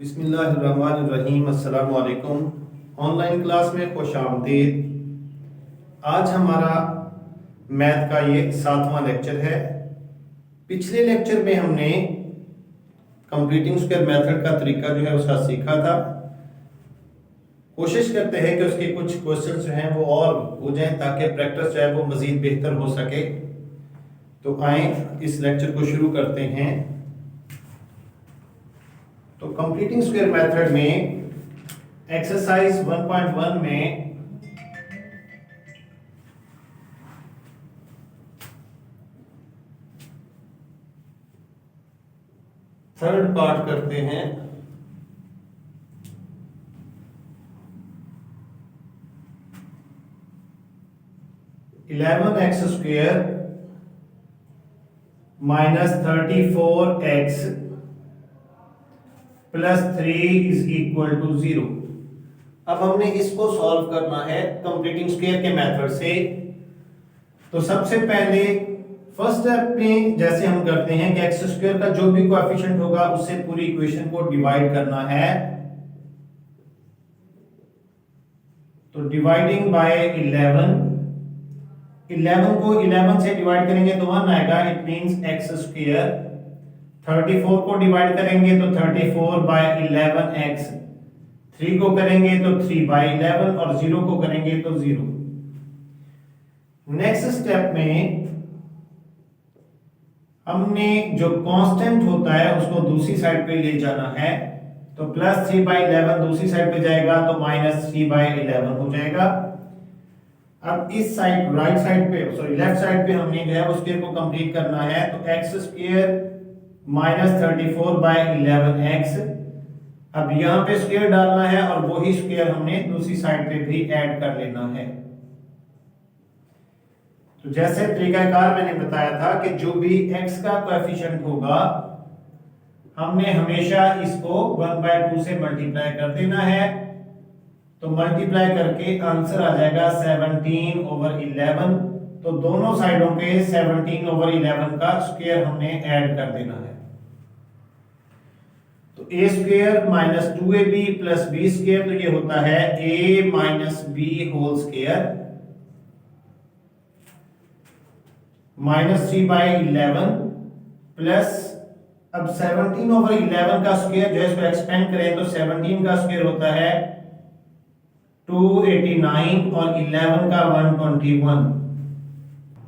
बिस्मिल्लाहिर्रहमानिर्रहीम। अस्सलाम वालेकुम। ऑनलाइन क्लास में खुश आमदीद। आज हमारा मैथ का ये 7वां लेक्चर है। पिछले लेक्चर में हमने कंप्लीटिंग स्क्वायर मेथड का तरीका जो है उसका सीखा था। कोशिश करते हैं कि उसके कुछ क्वेश्चन जो हैं वो और हो जाएं ताकि प्रैक्टिस जो है वो मज़ीद बेहतर हो सके। तो आए इस लेक्चर को शुरू करते हैं। तो कंप्लीटिंग स्क्वायर मेथड में एक्सरसाइज 1.1 में थर्ड पार्ट करते हैं। (11x² minus 34x plus 3 is equal to 0। अब हमने इसको सॉल्व करना है कंप्लीटिंग स्क्वायर के मेथड से। तो सबसे पहले फर्स्ट स्टेप में जैसे हम करते हैं कि एक्स स्क्वायर का जो भी कोएफिशिएंट होगा उससे पूरी इक्वेशन को डिवाइड करना है। तो डिवाइडिंग बाय 11 को 11 से डिवाइड करेंगे तो 1 आएगा। It means x square. 34 को डिवाइड करेंगे तो 34 बाय 11x। 3 को करेंगे तो 3 बाय 11 और 0 को करेंगे तो 0। नेक्स्ट स्टेप में हमने जो कांस्टेंट होता है उसको दूसरी साइड पे ले जाना है। तो प्लस 3 बाय 11 दूसरी साइड पे जाएगा तो माइनस 3 बाय 11 हो जाएगा। अब इस साइड राइट साइड पे लेफ्ट साइड पे हमने जो है उस स्क्वायर को कंप्लीट करना है। तो x square minus 34 bye 11x। अब यहां पे स्क्वायर डालना है और वही स्क्वायर हमने दूसरी साइड पे भी ऐड कर लेना है। तो जैसे तरीकाकार मैंने बताया था कि जो भी x का कोएफिशिएंट होगा हमने हमेशा इसको 1/2 से मल्टीप्लाई कर देना है। तो मल्टीप्लाई करके आंसर आ जाएगा 17/11। तो दोनों साइडों पे 17/11 का स्क्वायर हमने ऐड कर देना है। तो a² minus 2ab plus b² तो ये होता है a minus b whole square minus 3 by 11 plus अब 17/11 का स्क्वायर जो है इसको एक्सपेंड करें तो 17 का स्क्वायर होता है 289 और 11 का 121।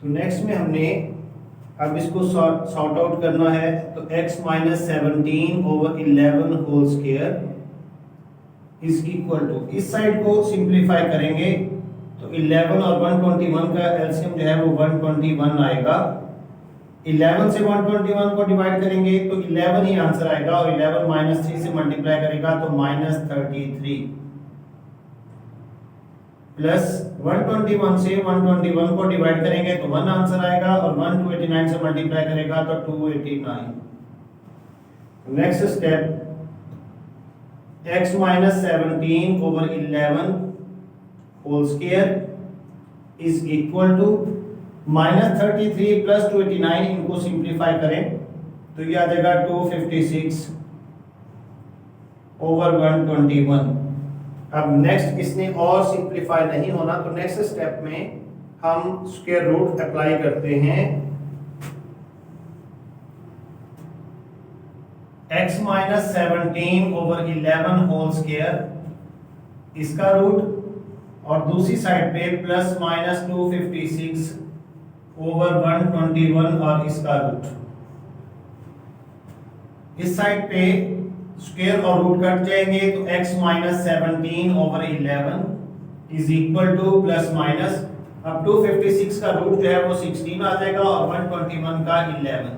तो नेक्स्ट में हमने अब इसको सॉर्ट आउट करना है। तो x minus 17/11 whole square is equal to, इस साइड को सिंप्लीफाई करेंगे तो 11 और 121 का एलसीएम जो है वो 121 आएगा। 11 से 121 को डिवाइड करेंगे तो 11 ही आंसर आएगा और 11 माइनस 3 से मल्टीप्लाई करेगा तो माइनस 33 प्लस 121 से 121 को डिवाइड करेंगे तो 1 आंसर आएगा और 1 289 से मल्टीप्लाई करेगा तो 289। Next step x minus 17/11 whole square is equal to minus 33 plus 289। इनको सिंप्लीफाई करें तो ये आ जाएगा 256/121। अब नेक्स्ट इसने और सिंप्लीफाई नहीं होना तो नेक्स्ट स्टेप में हम स्क्वायर रूट अप्लाई करते हैं। x माइनस 17/11 होल स्क्वायर इसका रूट और दूसरी साइड पे प्लस माइनस 256/121 और इसका रूट। इस साइड पे स्क्वायर और रूट कट जाएंगे तो x minus 17/11 is equal to plus minus अब 256 का रूट जो है वो 16 आ जाएगा और 121 का 11।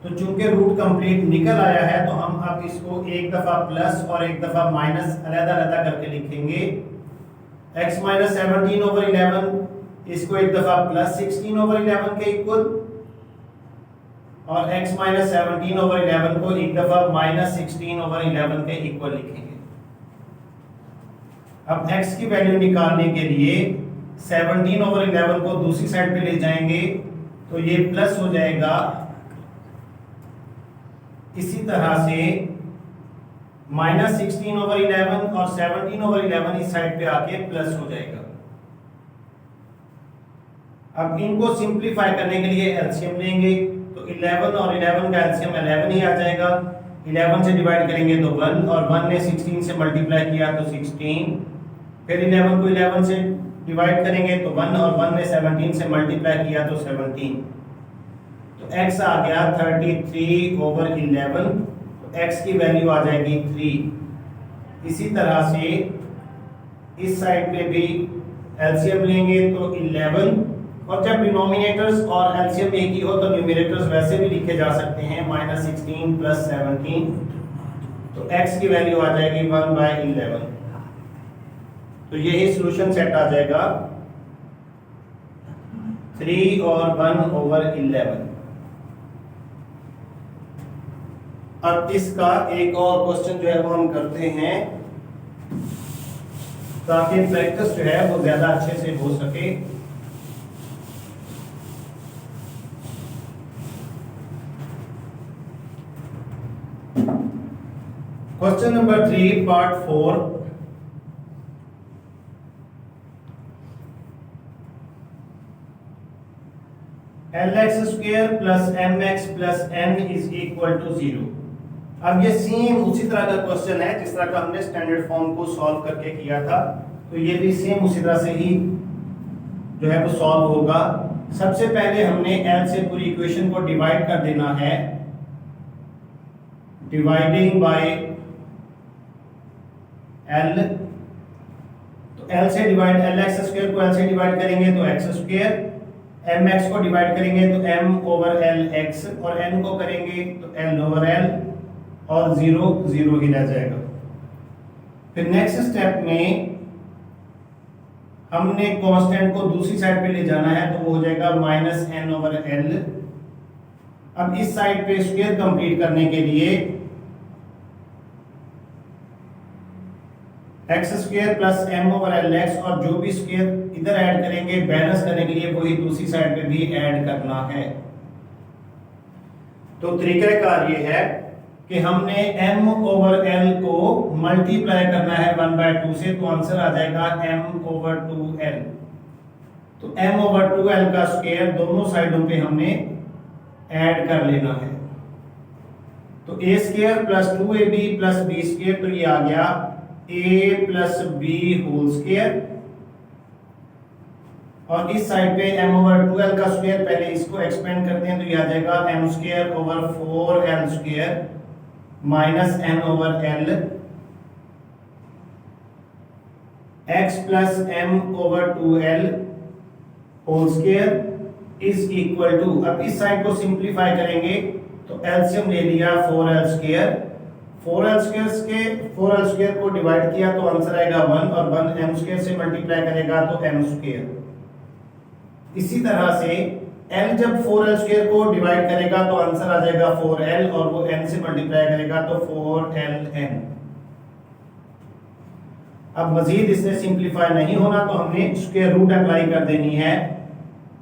तो चूंकि रूट कंप्लीट निकल आया है तो हम अब इसको एक दफा प्लस और एक दफा माइनस अलग-अलग करके लिखेंगे। x माइनस 17/11 इसको एक दफा प्लस 16/11 के इक्वल और x माइनस 17/11 को एक दफा माइनस 16/11 के इक्वल लिखेंगे। अब x की वैल्यू निकालने के लिए 17/11 को दूसरी साइड पे ले जाएंगे तो ये प्लस हो जाएगा। इसी तरह से -16/11 और 17/11 इस साइड पे आके प्लस हो जाएगा। अब इनको सिंप्लीफाई करने के लिए एलसीएम लेंगे, तो 11 और 11 का एलसीएम 11 ही आ जाएगा। 11 से डिवाइड करेंगे तो 1, और 1 ने 16 से मल्टीप्लाई किया तो 16, फिर 11 को 11 से डिवाइड करेंगे तो 1, और 1 ने 17 से मल्टीप्लाई किया तो 17, तो x आ गया 33/11, तो x की वैल्यू आ जाएगी 3। इसी तरह से इस साइड पे भी एलसीएम लेंगे तो 11, और जब डिनोमिनेटर्स और एलसीएम एक ही हो तो न्यूमरेटर्स वैसे भी लिखे जा सकते हैं, -16 + 17, तो x की वैल्यू आ जाएगी 1/11। तो यही सॉल्यूशन सेट आ जाएगा 3 और 1/11। अब इसका एक और क्वेश्चन जो है वो हम करते हैं, ताकि प्रैक्टिस जो है वो ज्यादा अच्छे से हो सके। Question number 3 part 4। LX² + MX + N = 0। अब ये सेम उसी तरह का क्वेश्चन है जिस तरह का हमने स्टैंडर्ड फॉर्म को सॉल्व करके किया था, तो ये भी सेम उसी तरह से ही जो है वो सॉल्व होगा। सबसे पहले हमने L से पूरी इक्वेशन को डिवाइड कर देना है, डिवाइडिंग बाय L। तो L से डिवाइड, LX² को L से डिवाइड करेंगे तो x², mx को डिवाइड करेंगे तो m/LX, और n को करेंगे तो l/L, और 0 0 ही रह जाएगा। फिर नेक्स्ट स्टेप में हमने कांस्टेंट को दूसरी साइड पे ले जाना है, तो वो हो जाएगा -n/L। अब इस साइड पे स्क्वायर कंप्लीट करने के लिए x² + m/LX, और जो भी स्क्वायर इधर ऐड करेंगे बैलेंस करने के लिए वही दूसरी साइड पे भी ऐड करना है। तो तरीकाकार ये है कि हमने m/L को मल्टीप्लाई करना है 1/2 से, तो आंसर आ जाएगा m/2L। तो m/2L का स्क्वायर दोनों साइडों पे हमने ऐड कर लेना है। तो a² + 2ab + b², तो ये आ गया a + b², और इस साइड पे m/2L का स्क्वायर, पहले इसको एक्सपेंड करते हैं, तो ये आ जाएगा m²/4l² -n/L, x + m/2L² = अब इस साइड को सिंप्लीफाई करेंगे तो एलसीएम ले लिया 4l², 4l² को डिवाइड किया तो आंसर आएगा 1, और 1 m² से मल्टीप्लाई करेगा तो m²। इसी तरह से l जब 4l² को डिवाइड करेगा तो आंसर आ जाएगा 4l, और वो n से मल्टीप्लाई करेगा तो 4ln। अब मजीद इससे सिंप्लीफाई नहीं होना तो हमने स्क्वायर रूट अप्लाई कर देनी है,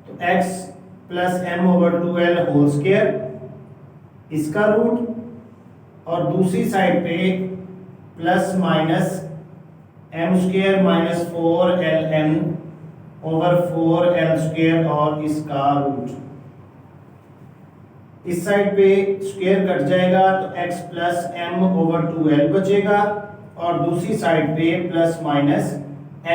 तो x + m/2L² इसका रूट, और दूसरी साइड पे ± m² - 4ln/4l² और इसका रूट। इस साइड पे स्क्वायर कट जाएगा तो x + m/2L बचेगा, और दूसरी साइड पे ±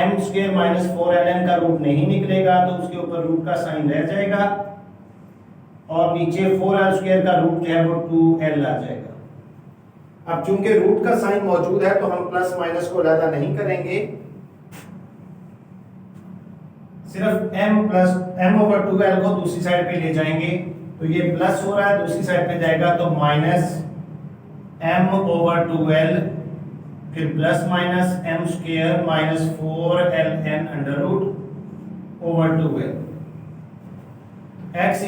m² - 4ln का रूट नहीं निकलेगा, तो उसके ऊपर रूट का साइन रह जाएगा, और नीचे 4l² का रूट जो है वो 2l आ जाएगा। अब चूंकि रूट का साइन मौजूद है तो हम प्लस माइनस को अलग नहीं करेंगे, सिर्फ m/2l को दूसरी साइड पे ले जाएंगे, तो ये प्लस हो रहा है, दूसरी साइड पे जाएगा तो -m/2l, फिर ± m² - 4ln/√/2l। x =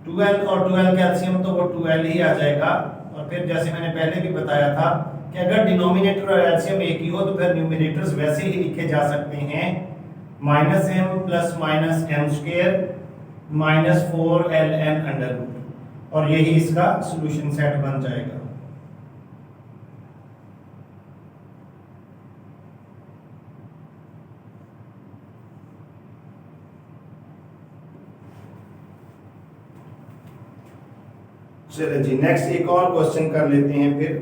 2l, और 2l का एलसीएम तो वो 2l ही आ जाएगा। और फिर जैसे मैंने पहले भी बताया था कि अगर डिनोमिनेटर और एलसीएम एक ही हो तो फिर न्यूमरेटर्स वैसे ही लिखे जा सकते हैं, -m + -m² - 4ln/√, और यही इसका सॉल्यूशन सेट बन जाएगा। चलो जी, नेक्स्ट एक और क्वेश्चन कर लेते हैं फिर।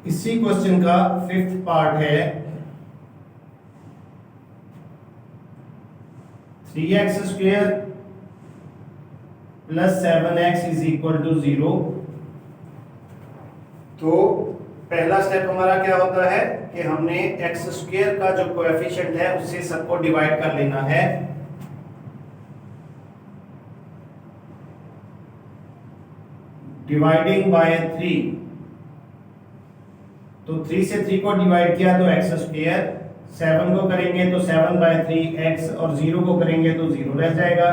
इसी क्वेश्चन का 5th पार्ट है 3x square plus 7x is equal to 0। तो पहला स्टेप हमारा क्या होता है कि हमने एक्स स्क्वेयर का जो कोएफिशिएंट है उससे सबको डिवाइड कर लेना है। डिवाइडिंग बाय 3, तो 3 से 3 को डिवाइड किया तो एक्स स्क्वेयर, 7 को करेंगे तो 7/3 एक्स और 0 को करेंगे तो 0 रह जाएगा।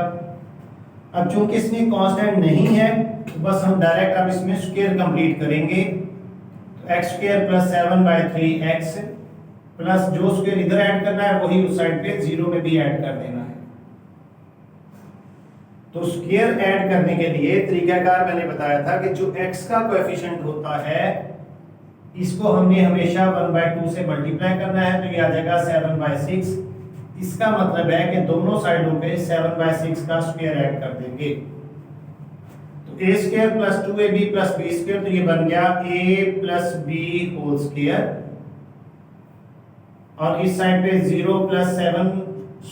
अब चूंकि इसमें कांस्टेंट नहीं है तो बस हम डायरेक्ट अब इसमें स्क्वायर कंप्लीट करेंगे। तो x square plus 7/3 x plus जो स्क्वायर इधर ऐड करना है वही उस साइड पे 0 में भी ऐड कर देना है। तो स्क्वायर ऐड करने के लिए तरीकाकार मैंने बताया था कि जो x का कोएफिशिएंट होता है इसको हमने हमेशा 1/2 से मल्टीप्लाई करना है, तो ये आ जाएगा 7/6। इसका मतलब है कि दोनों साइडों पे 7/6 का स्क्वायर ऐड कर देंगे। तो a square plus 2ab plus b square, तो ये बन गया a plus b whole square, और इस साइड पे 0 प्लस 7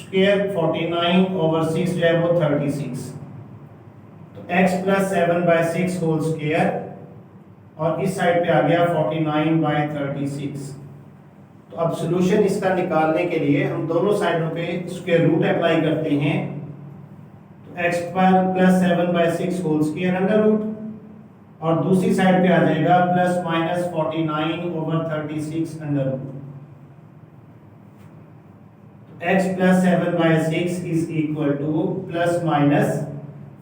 स्क्वायर 49/6 जो है वो 36। तो x प्लस 7/6 होल स्क्वायर और इस साइड पे आ गया 49/36। तो अब सॉल्यूशन इसका निकालने के लिए हम दोनों साइडों पे स्क्वायर रूट अप्लाई करते हैं। तो x plus 7/6 whole square under root, और दूसरी साइड पे आ जाएगा plus minus 49/36 under root. x plus 7/6 is equal to plus minus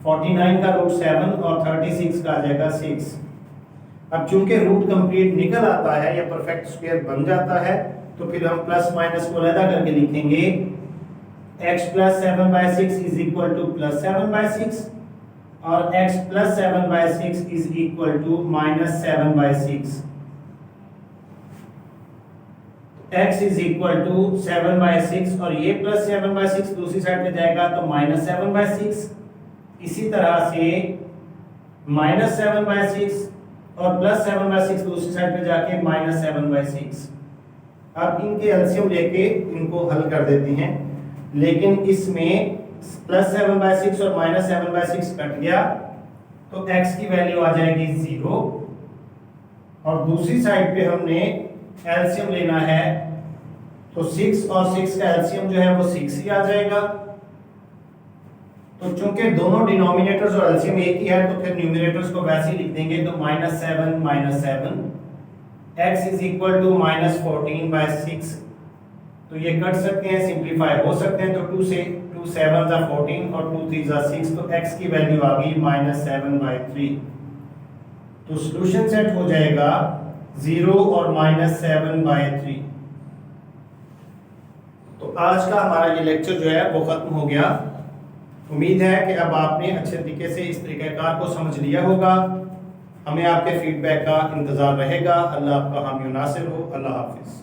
49 का रूट 7 और 36 का आ जाएगा 6। अब चूंकि रूट कंप्लीट निकल आता है या परफेक्ट स्क्वायर बन जाता है तो फिर हम प्लस माइनस को अलग करके लिखेंगे। x plus 7/6 is equal to plus 7/6 और x plus 7/6 is equal to minus 7/6। x is equal to 7/6 और ये प्लस 7/6 दूसरी साइड पे जाएगा तो माइनस 7/6। इसी तरह से माइनस 7/6 और प्लस 7/6 दूसरी साइड पे जाके माइनस 7/6। अब इनके एलसीएम लेके इनको हल कर देते हैं, लेकिन इसमें प्लस 7/6 और माइनस 7/6 कट गया तो x की वैल्यू आ जाएगी 0, और दूसरी साइड पे हमने एलसीएम लेना है तो 6 और 6 का एलसीएम जो है वो 6 ही आ जाएगा। तो चूंकि दोनों डिनोमिनेटर्स और एलसीएम एक ही है तो फिर न्यूमरेटर्स को वैसे ही लिख देंगे। तो -7 x इज इक्वल टू -14/6, तो ये कट सकते हैं, सिंपलीफाई हो सकते हैं। तो 2 से 2 7 जा 14 और 2 3 जा 6, तो x की वैल्यू आ गई -7/3। तो सॉल्यूशन सेट हो जाएगा 0 और -7/3। तो आज का हमारा ये लेक्चर जो है वो खत्म हो गया। उम्मीद है कि अब आपने अच्छे तरीके से इस तरीक़ाकार को समझ लिया होगा। हमें आपके फीडबैक का इंतज़ार रहेगा। अल्लाह आपका हामी नासिर हो। अल्लाह हाफिज़।